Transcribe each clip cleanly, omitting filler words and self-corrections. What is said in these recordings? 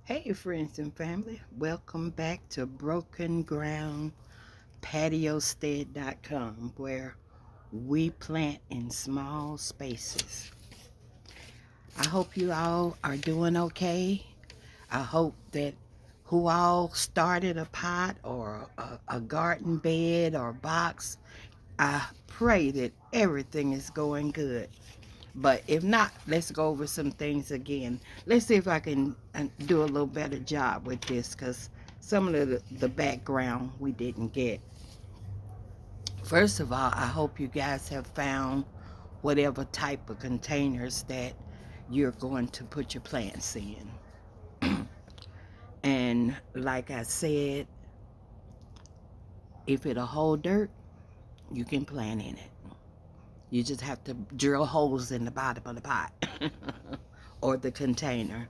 Hey, friends and family, welcome back to Broken Ground PatioStead.com, where we plant in small spaces. I hope you all are doing okay. I hope that who all started a pot or a garden bed or box, I pray that everything is going good. But if not, let's go over some things again. Let's see if I can do a little better job with this because some of the background we didn't get. First of all, I hope you guys have found whatever type of containers that you're going to put your plants in. And like I said, if it'll hold dirt, you can plant in it. You just have to drill holes in the bottom of the pot or the container.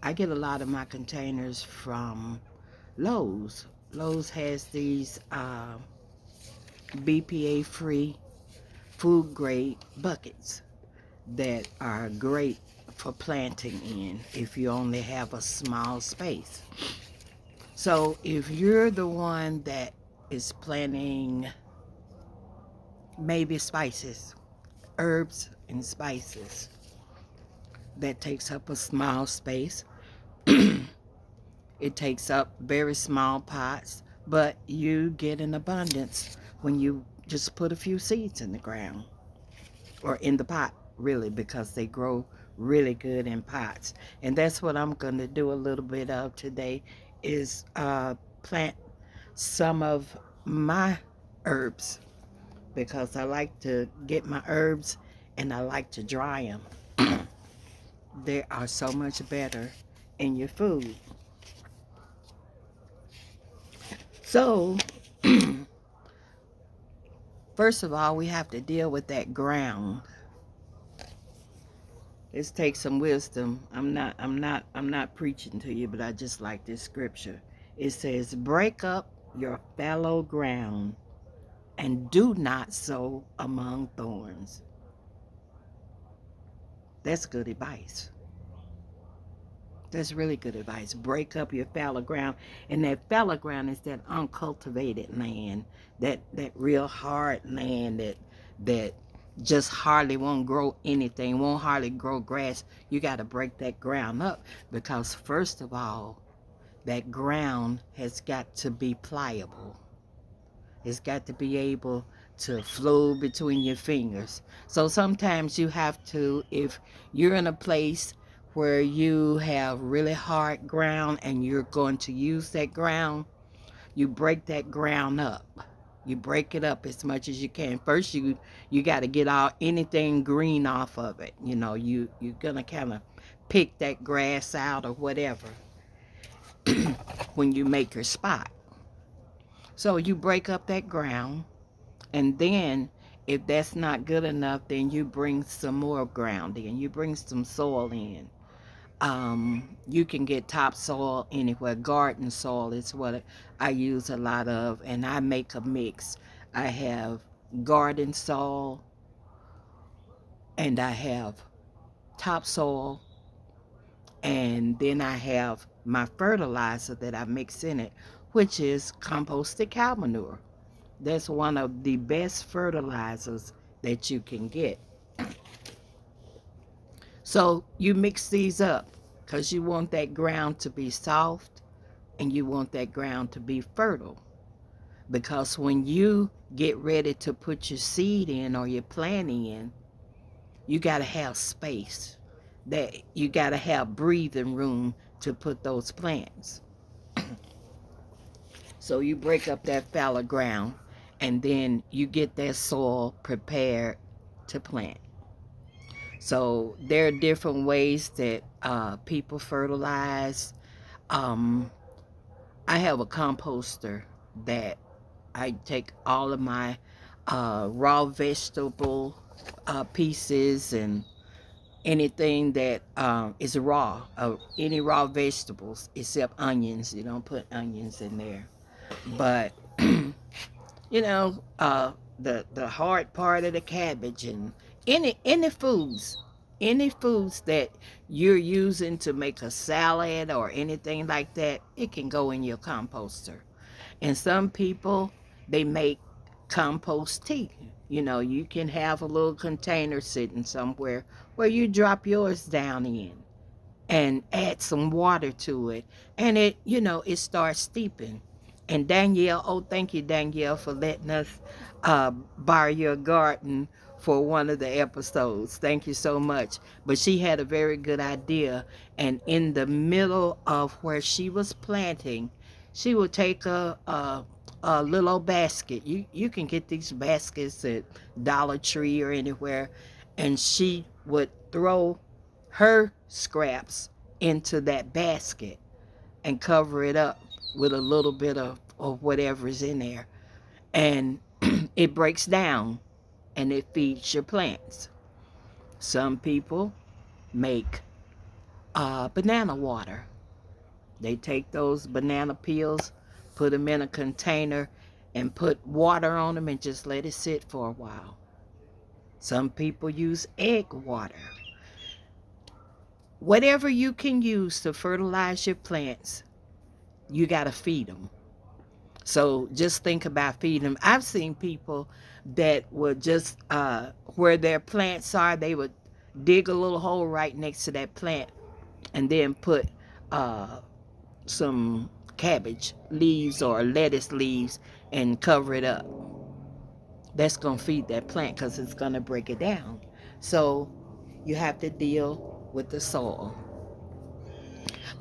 I get a lot of my containers from Lowe's. Lowe's has these BPA free food grade buckets that are great for planting in if you only have a small space. So if you're the one that is planting maybe spices, herbs and spices, that takes up a small space. It takes up very small pots, but you get an abundance when you just put a few seeds in the ground or in the pot, really, because they grow really good in pots. And that's what I'm going to do a little bit of today is plant some of my herbs because I like to get my herbs and I like to dry them. They are so much better in your food. So, first of all, we have to deal with that ground. This takes some wisdom. I'm not preaching to you, but I just like this scripture. It says, "Break up your fallow ground and do not sow among thorns." That's good advice. That's really good advice. Break up your fallow ground, and that fallow ground is that uncultivated land, that real hard land that just hardly won't grow anything, won't hardly grow grass. You got to break that ground up because first of all, that ground has got to be pliable. It's got to be able to flow between your fingers. So sometimes you have to, if you're in a place where you have really hard ground and you're going to use that ground, you break that ground up. You break it up as much as you can. First, you got to get all anything green off of it. You're gonna kind of pick that grass out or whatever when you make your spot. So you break up that ground. And then, if that's not good enough, then you bring some more ground in. You bring some soil in. You can get topsoil anywhere. Garden soil is what I use a lot of, and I make a mix. I have garden soil, and I have topsoil, and then I have my fertilizer that I mix in it, which is composted cow manure. That's one of the best fertilizers that you can get. So you mix these up because you want that ground to be soft and you want that ground to be fertile. Because when you get ready to put your seed in or your plant in, you got to have space. That you got to have breathing room to put those plants. So you break up that fallow ground and then you get that soil prepared to plant. So there are different ways that people fertilize. Um, I have a composter that I take all of my raw vegetable pieces and anything that is raw, any raw vegetables except onions. You don't put onions in there. But you know, the hard part of the cabbage and any foods. any foods that you're using to make a salad or anything like that, it can go in your composter. And some people, they make compost tea. You know, you can have a little container sitting somewhere where you drop yours down in and add some water to it. And it, it starts steeping. And Danielle, oh, thank you, Danielle, for letting us borrow your garden for one of the episodes. Thank you so much. But she had a very good idea. And in the middle of where she was planting, she would take a little old basket. You can get these baskets at Dollar Tree or anywhere. And she would throw her scraps into that basket and cover it up with a little bit of whatever's in there. And it breaks down and it feeds your plants. Some people make banana water. They take those banana peels, put them in a container, and put water on them and just let it sit for a while. Some people use egg water. Whatever you can use to fertilize your plants, you got to feed them. So just think about feeding them. I've seen people that would just, where their plants are, they would dig a little hole right next to that plant and then put some cabbage leaves or lettuce leaves and cover it up. That's going to feed that plant because it's going to break it down. So you have to deal with the soil.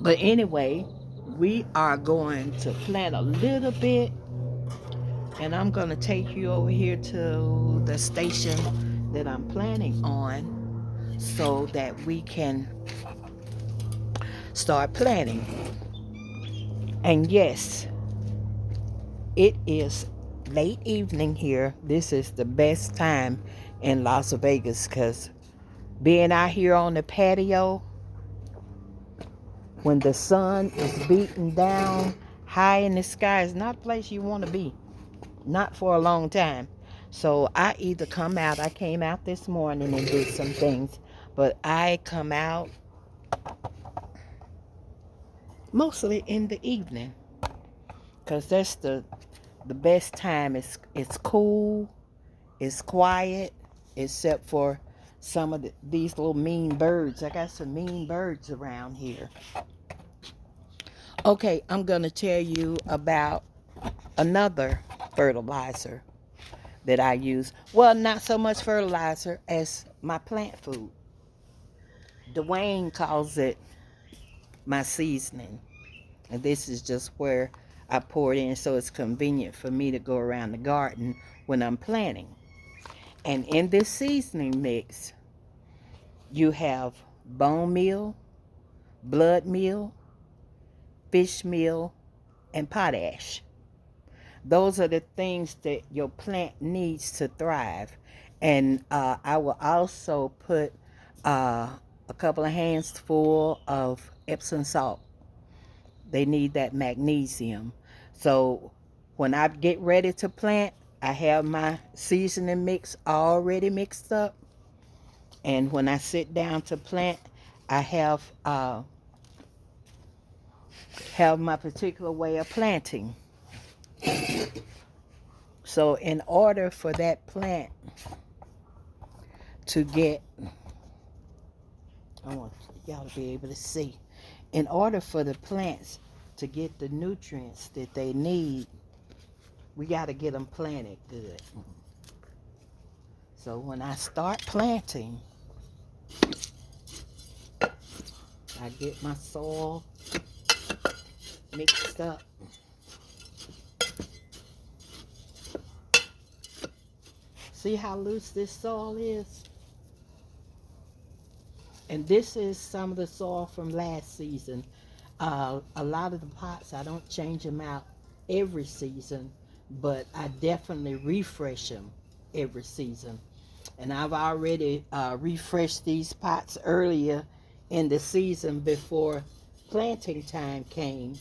But anyway, we are going to plant a little bit, and I'm going to take you over here to the station that I'm planning on so that we can start planting. And yes, it is late evening here. This is the best time in Las Vegas because being out here on the patio when the sun is beating down high in the sky is not a place you want to be. Not for a long time. So I either come out, I came out this morning and did some things, but I come out mostly in the evening because that's the best time. It's cool, it's quiet, except for some of these little mean birds. I got some mean birds around here. Okay, I'm going to tell you about another fertilizer that I use. Well, not so much fertilizer as my plant food. Dwayne calls it my seasoning. And this is just where I pour it in so it's convenient for me to go around the garden when I'm planting. And in this seasoning mix, you have bone meal, blood meal, fish meal, and potash. Those are the things that your plant needs to thrive. And I will also put a couple of hands full of Epsom salt. They need that magnesium. So when I get ready to plant, I have my seasoning mix already mixed up. And when I sit down to plant, I have my particular way of planting. So in order for that plant to get, I want y'all to be able to see, in order for the plants to get the nutrients that they need, we got to get them planted good. So when I start planting, I get my soil mixed up. See how loose this soil is? And this is some of the soil from last season. A lot of the pots, I don't change them out every season, but I definitely refresh them every season. And I've already refreshed these pots earlier in the season before planting time came.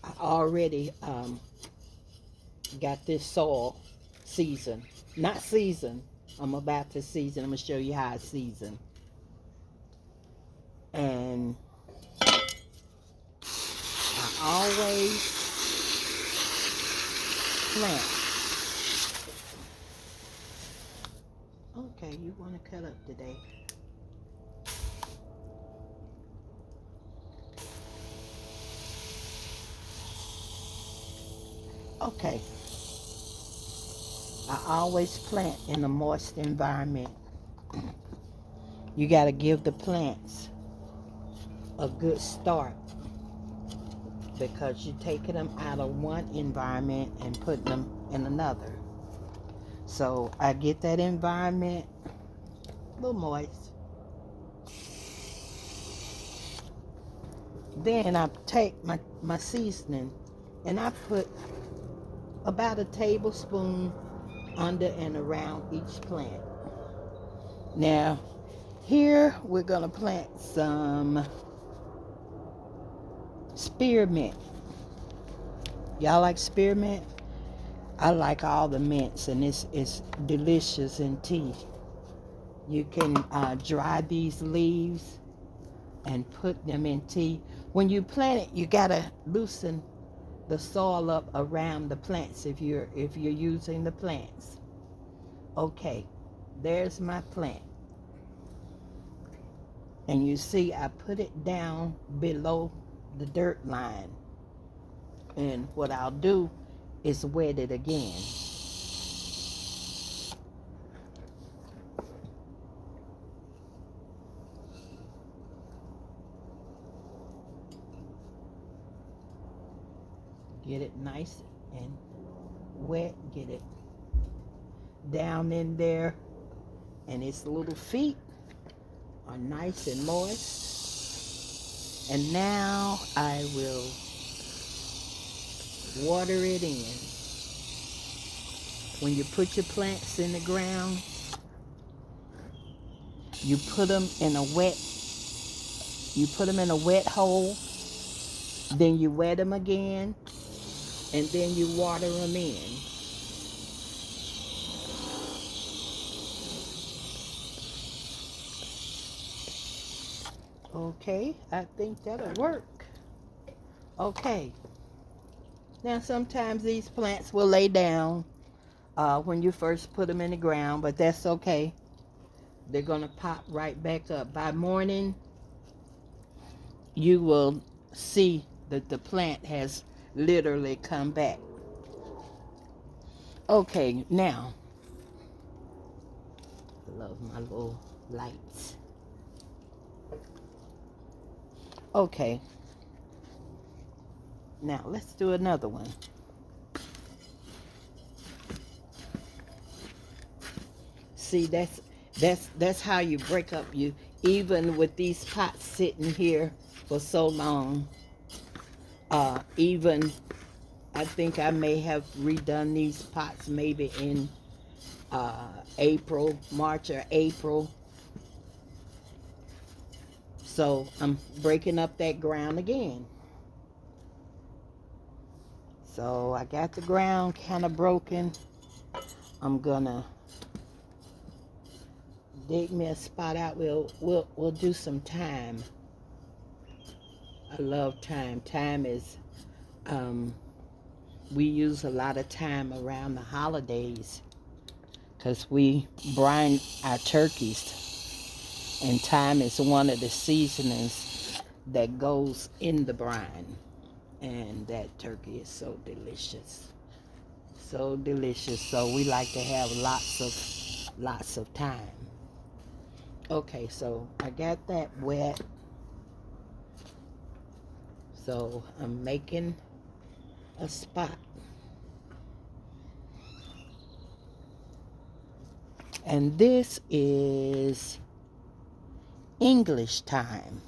I already got this soil seasoned. Not seasoned. I'm about to season. I'm going to show you how I season. And I always plant. Okay, you want to cut up today. Okay, I always plant in a moist environment. You got to give the plants a good start because you're taking them out of one environment and putting them in another. So I get that environment a little moist. Then I take my seasoning and I put about a tablespoon under and around each plant. Now, here we're going to plant some spearmint. Y'all like spearmint? I like all the mints, and it's delicious in tea. You can dry these leaves and put them in tea. When you plant it, you gotta loosen the soil up around the plants if you're using the plants. Okay, there's my plant. And you see I put it down below the dirt line. And what I'll do is wet it again. Get it nice and wet, get it down in there, and its little feet are nice and moist. And now I will water it in. When you put your plants in the ground, you put them in a wet hole, then you wet them again, and then you water them in. Okay, I think that'll work. Okay. Now sometimes these plants will lay down when you first put them in the ground, but that's okay. They're gonna pop right back up. By morning, you will see that the plant has literally come back. Okay, now, I love my little lights. Okay, now let's do another one. See, that's how you break up. You even with these pots sitting here for so long. Even I think I may have redone these pots maybe in March or April. So I'm breaking up that ground again. So I got the ground kind of broken. I'm gonna dig me a spot out. We'll do some thyme. I love thyme. Thyme is we use a lot of thyme around the holidays because we brine our turkeys, and thyme is one of the seasonings that goes in the brine, and that turkey is so delicious, so delicious. So we like to have lots of thyme. Okay, so I got that wet. So I'm making a spot. And this is English thyme.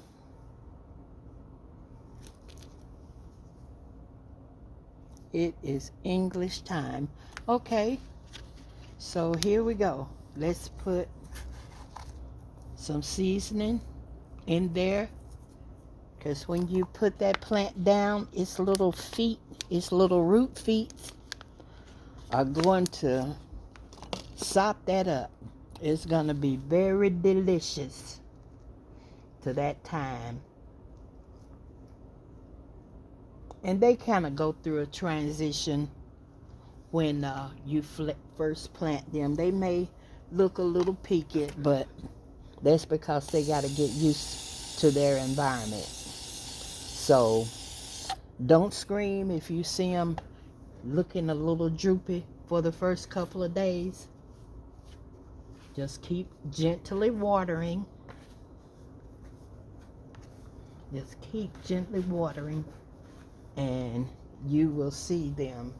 It is English thyme. Okay, so here we go. Let's put some seasoning in there, because when you put that plant down, its little root feet are going to sop that up. It's going to be very delicious. to that time. And they kind of go through a transition when you first plant them. They may look a little peaked, but that's because they got to get used to their environment. So don't scream if you see them looking a little droopy for the first couple of days. Just keep gently watering. Just keep gently watering, and you will see them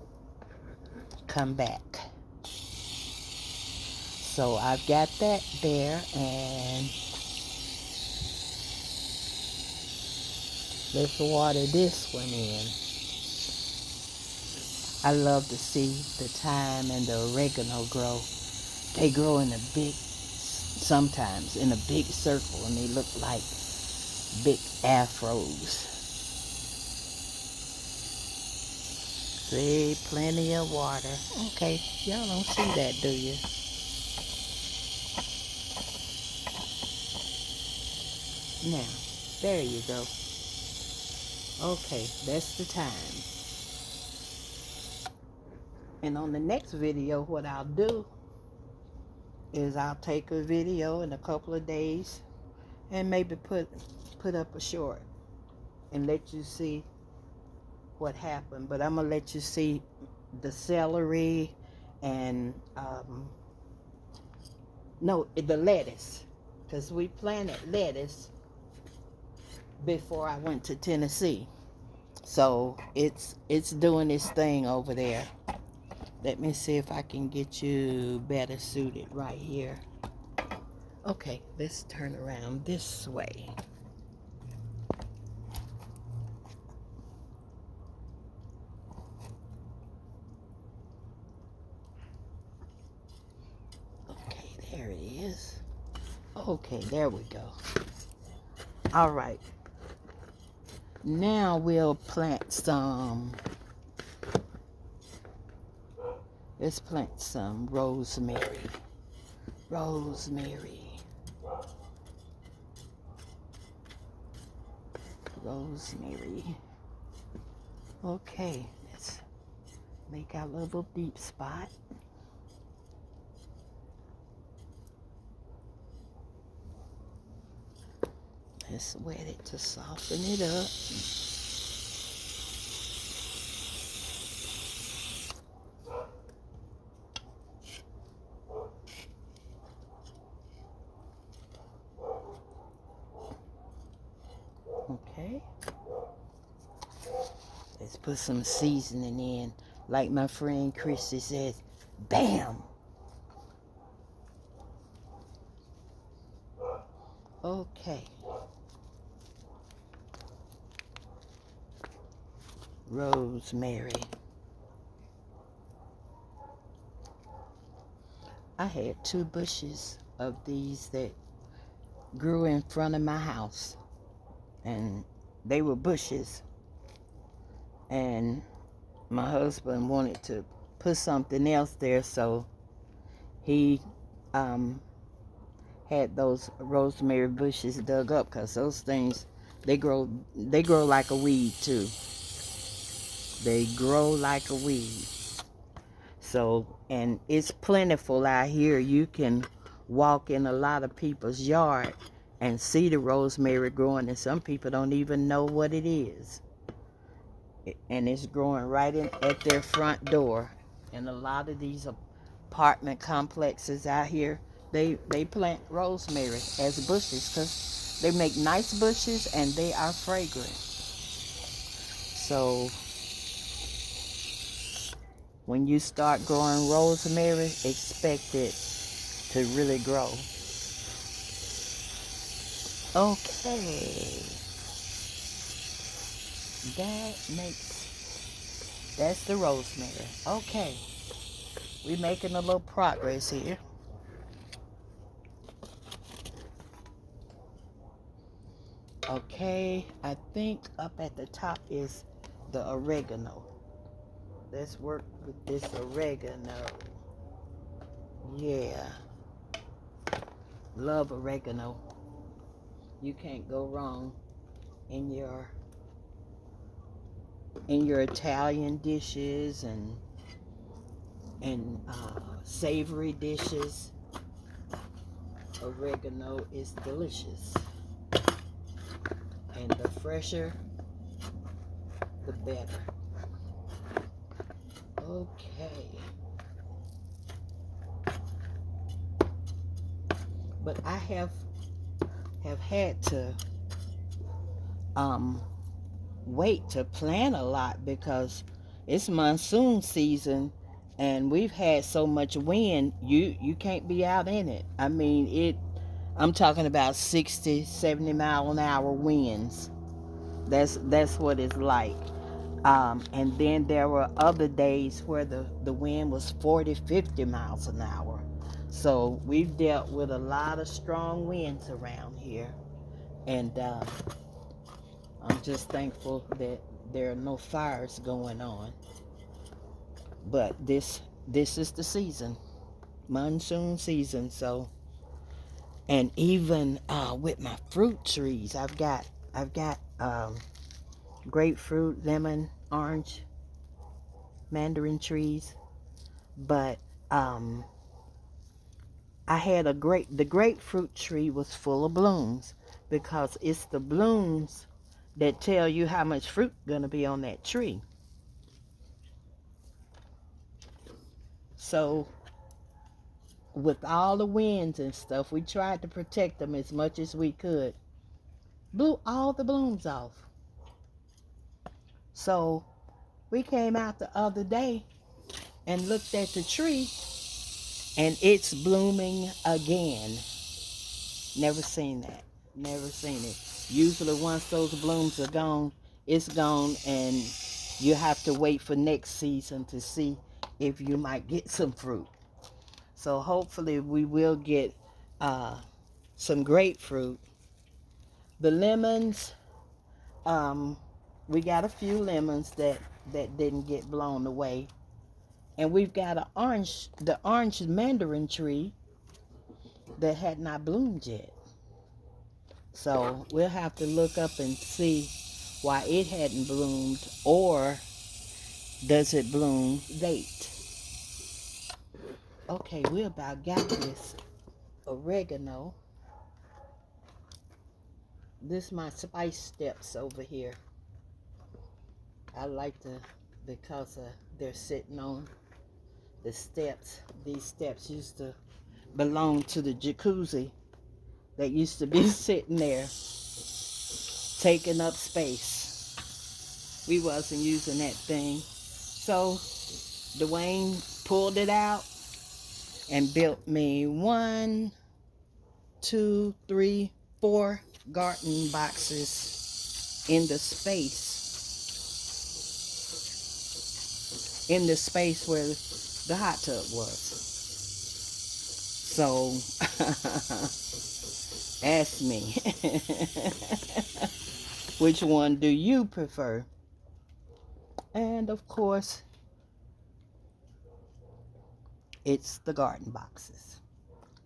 come back. So I've got that there, and let's water this one in. I love to see the thyme and the oregano grow. They grow in sometimes in a big circle, and they look like big afros. See, plenty of water. Okay, y'all don't see that, do you? Now, there you go. Okay, that's the time. And on the next video, what I'll do is I'll take a video in a couple of days and maybe put up a short and let you see what happened. But I'm gonna let you see the celery and the lettuce, because we planted lettuce before I went to Tennessee. So it's doing its thing over there. Let me see if I can get you better suited right here. Okay, let's turn around this way. Okay, there it is. Okay, there we go. All right. Now we'll plant some. Let's plant some rosemary. Rosemary. Okay, let's make our little deep spot. Let's wet it to soften it up. Okay. Let's put some seasoning in. Like my friend Christy says, bam! Okay. Rosemary. I had 2 bushes of these that grew in front of my house. And they were bushes. And my husband wanted to put something else there, so he had those rosemary bushes dug up, because those things, they grow like a weed too. They grow like a weed. So, and it's plentiful out here. You can walk in a lot of people's yard and see the rosemary growing, and some people don't even know what it is. And it's growing right in at their front door. And a lot of these apartment complexes out here, they plant rosemary as bushes because they make nice bushes and they are fragrant. So when you start growing rosemary, expect it to really grow. Okay. That's the rosemary. Okay. We're making a little progress here. Okay, I think up at the top is the oregano. Let's work with this oregano. Yeah. Love oregano. You can't go wrong in your Italian dishes and savory dishes. Oregano is delicious, and the fresher, the better. Okay. But I have had to wait to plant a lot because it's monsoon season and we've had so much wind. You can't be out in it. I mean, I'm talking about 60, 70 mile an hour winds. That's what it's like. And then there were other days where the wind was 40, 50 miles an hour. So we've dealt with a lot of strong winds around here. And I'm just thankful that there are no fires going on. But this is the season, monsoon season. So, and even with my fruit trees, I've got grapefruit, lemon, orange, mandarin trees. But I had the grapefruit tree was full of blooms because it's the blooms that tell you how much fruit gonna be on that tree. So with all the winds and stuff, we tried to protect them as much as we could. Blew all the blooms off. So we came out the other day and looked at the tree and it's blooming again. Never seen that. Never seen it. Usually once those blooms are gone, it's gone and you have to wait for next season to see if you might get some fruit. So hopefully we will get some grapefruit. The lemons, we got a few lemons that didn't get blown away. And we've got the orange mandarin tree that had not bloomed yet. So we'll have to look up and see why it hadn't bloomed, or does it bloom late? Okay, we about got this oregano. This is my spice steps over here. I like because they're sitting on the steps. These steps used to belong to the jacuzzi that used to be sitting there taking up space. We wasn't using that thing. So Dwayne pulled it out and built me 1, 2, 3, 4 garden boxes in the space where the hot tub was. So ask me, which one do you prefer? And of course, it's the garden boxes.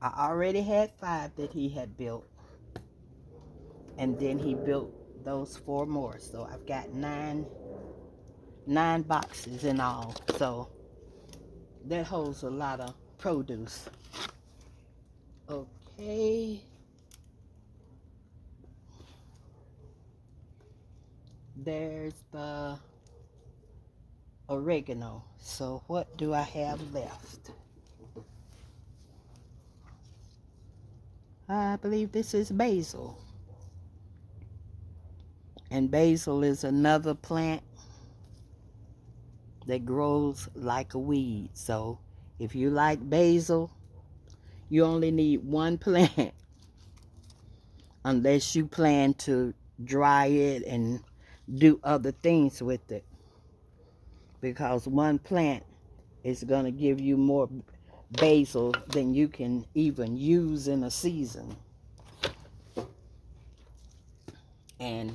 I already had 5 that he had built, and then he built those 4 more. So I've got 9 boxes in all. So that holds a lot of produce. Okay. There's the oregano. So what do I have left? I believe this is basil. And basil is another plant that grows like a weed. So if you like basil, you only need 1 plant unless you plan to dry it and do other things with it, because 1 plant is going to give you more basil than you can even use in a season. And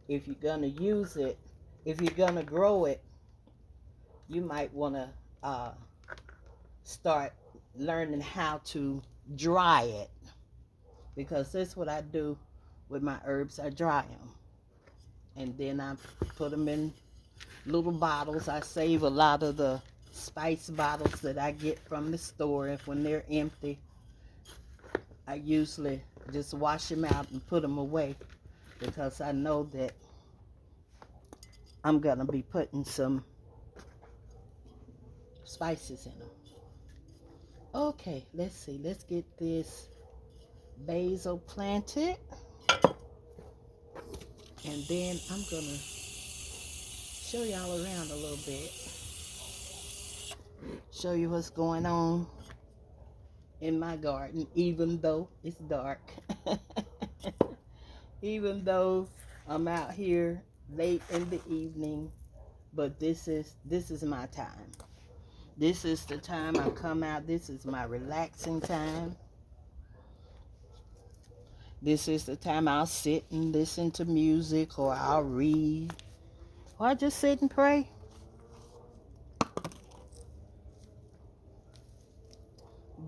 if you're going to use it, if you're going to grow it, you might want to start learning how to dry it, because that's what I do with my herbs. I dry them, and then I put them in little bottles. I save a lot of the spice bottles that I get from the store. If when they're empty, I usually just wash them out and put them away, because I know that I'm gonna be putting some spices in them. Okay, let's see. Let's get this basil planted, and then I'm gonna show y'all around a little bit. Show you what's going on in my garden, even though it's dark. Even though I'm out here late in the evening, but this is my time. This is the time I come out. This is my relaxing time. This is the time I'll sit and listen to music, or I'll read, or I just sit and pray.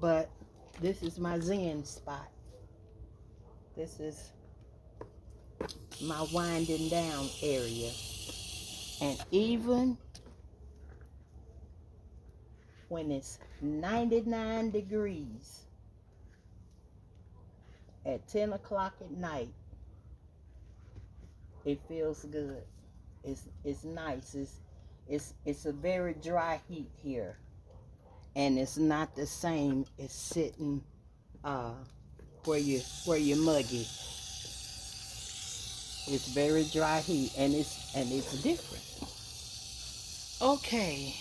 But this is my Zen spot. This is my winding down area. And even when it's 99 degrees at 10 o'clock at night, it feels good. It's nice. It's a very dry heat here, and it's not the same as sitting where you're muggy. It's very dry heat, and it's different. Okay.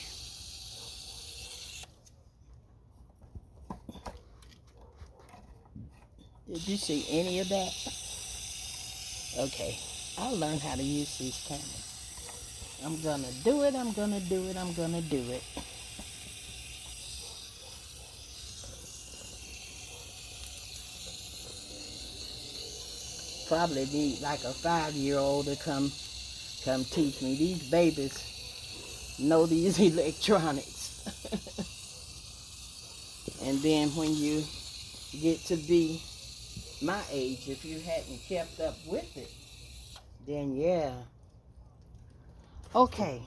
Did you see any of that? Okay. I'll learn how to use these cameras. I'm gonna do it. I'm gonna do it. I'm gonna do it. Probably need like a 5-year-old to come teach me. These babies know these electronics. And then when you get to be my age, if you hadn't kept up with it, then yeah. Okay.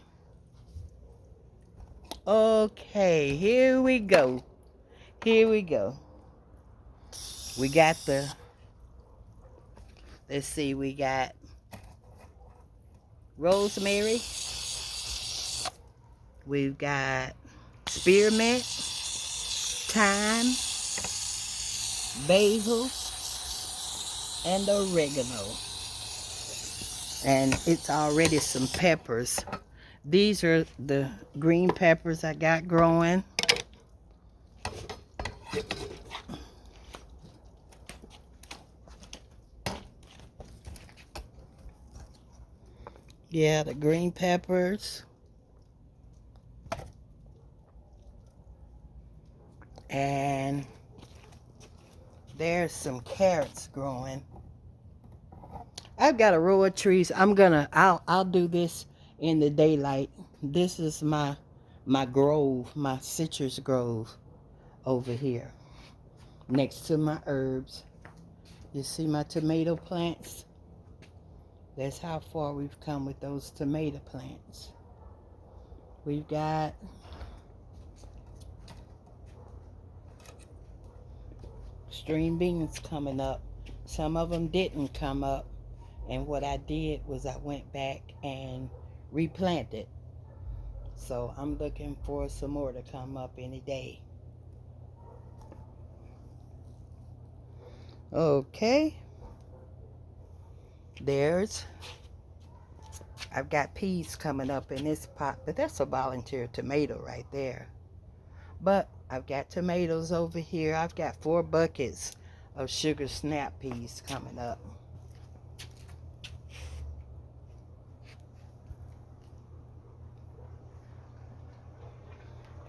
Okay, here we go. Here we go. We got let's see, we got rosemary. We've got spearmint, thyme, basil, and oregano. And it's already some peppers. These are the green peppers I got growing. Yeah, the green peppers. And there's some carrots growing. I've got a row of trees. I'll do this in the daylight. This is my grove, my citrus grove over here next to my herbs. You see my tomato plants? That's how far we've come with those tomato plants. We've got string beans coming up. Some of them didn't come up, and what I did was I went back and replanted. So I'm looking for some more to come up any day. Okay. I've got peas coming up in this pot, but that's a volunteer tomato right there. But I've got tomatoes over here. I've got 4 buckets of sugar snap peas coming up.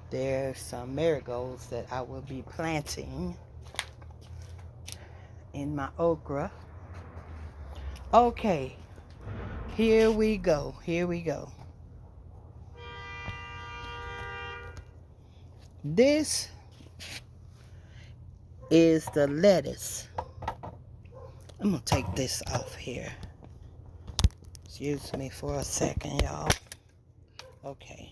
There's some marigolds that I will be planting in my okra. Okay, here we go. Here we go. This is the lettuce I'm gonna take this off here. Excuse me for a second, y'all. Okay.